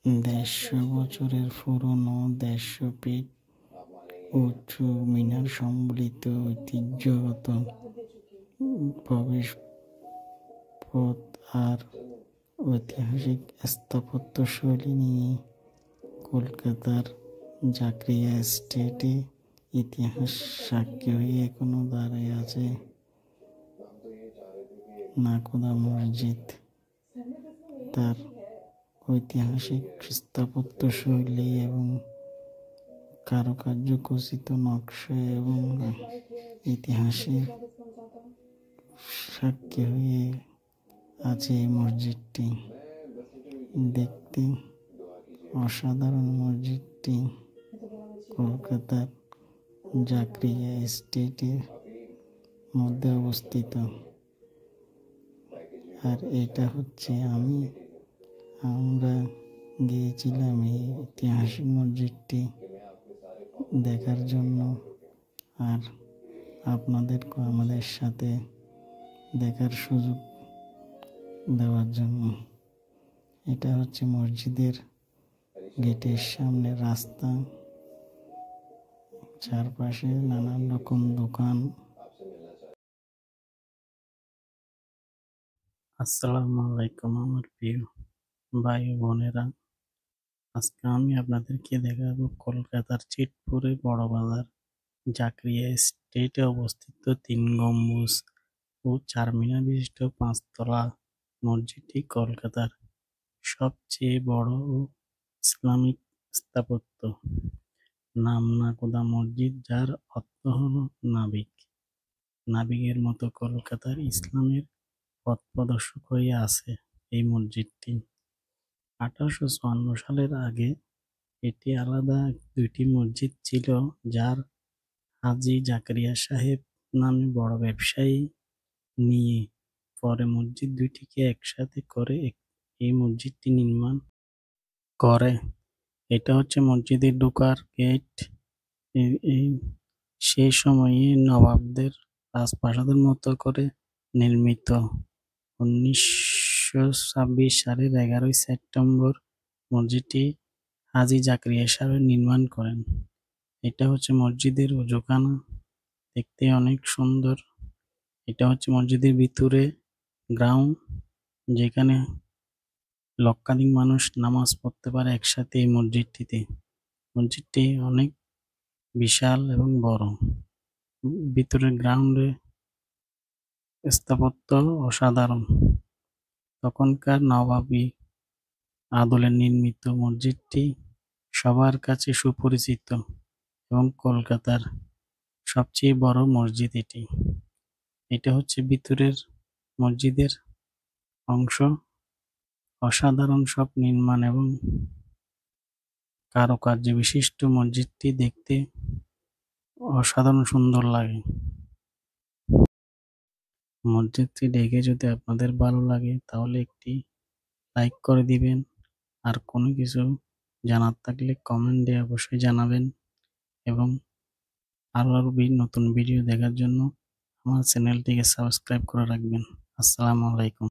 150 বছরের পুরনো 150 ফিট উঁচু মিনার সম্বলিত ঐতিহ্যগত প্রবেশপথ আর ঐতিহাসিক স্থাপত্যশৈলী নিয়ে কলকাতার জাকরিয়া এস্টেটে ইতিহাস সাক্ষী হয়ে এখনো দাঁড়িয়ে আছে নাকোদা মসজিদ। তার ঐতিহাসিক স্থাপত্যশৈলী এবং কারুকার্য খচিত নকশা এবং ইতিহাসের সাক্ষী হয়ে আছে এই মসজিদটি। দেখতে অসাধারণ মসজিদটি কলকাতার জাকরিয়া এস্টেটের মধ্যে অবস্থিত। আর এটা হচ্ছে আমরা গিয়েছিলাম এই ঐতিহাসিক মসজিদটি দেখার জন্য আর আপনাদেরকে আমাদের সাথে দেখার সুযোগ দেওয়ার জন্য। এটা হচ্ছে মসজিদের গেটের সামনে রাস্তা, চারপাশে নানান রকম দোকান। আসসালামু আলাইকুম আমার প্রিয় ভাই বোনেরা, আজকে আমি আপনাদেরকে দেখাবো কলকাতার চিটপুরে বড় বাজার জাকরিয়া এস্টেটে অবস্থিত 3 গম্বুজ ও 4 মিনার বিশিষ্ট 5তলা মসজিদটি কলকাতার সবচেয়ে বড় ও ইসলামিক স্থাপত্য। নাম নাকোদা মসজিদ, যার অর্থ হলো নাবিক। নাবিকের মতো কলকাতার ইসলামের পথ প্রদর্শক হয়ে আছে এই মসজিদটি। 1854 সালের আগে এটি আলাদা 2টি মসজিদ ছিল, যার হাজী জাকারিয়া সাহেব নামে বড় ব্যবসায়ী নিয়ে পরে মসজিদ দুটিকে একসাথে করে এই মসজিদটি নির্মাণ করে। এটা হচ্ছে মসজিদে ঢোকার গেট। সেই সময়ে নবাবদের রাজপ্রাসাদের মতো করে নির্মিত। 1926 সালের 11 সেপ্টেম্বর মসজিদটি হাজী জাকারিয়া সাহেব নির্মাণ করেন। এটা হচ্ছে মসজিদের ওজুখানা, দেখতে অনেক সুন্দর। এটা হচ্ছে মসজিদের ভিতরে গ্রাউন্ড, যেখানে লক্ষাধিক মানুষ নামাজ পড়তে পারে একসাথে এই মসজিদটিতে। মসজিদটি অনেক বিশাল এবং বড়। ভিতরের গ্রাউন্ডে স্থাপত্য অসাধারণ। তখনকার নবাবী আদলে নির্মিত মসজিদটি সবার কাছে সুপরিচিত এবং কলকাতার সবচেয়ে বড় মসজিদ এটি। এটা হচ্ছে ভিতরের মসজিদের অংশ। অসাধারণ সব নির্মাণ এবং কারুকার্য বিশিষ্ট মসজিদটি দেখতে অসাধারণ সুন্দর লাগে। মসজিদটি দেখে যদি আপনাদের ভালো লাগে তাহলে একটি লাইক করে দিবেন, আর কোনো কিছু জানার থাকলে কমেন্টে অবশ্যই জানাবেন, এবং আরও নতুন ভিডিও দেখার জন্য আমার চ্যানেলটিকে সাবস্ক্রাইব করে রাখবেন। আসসালামু আলাইকুম।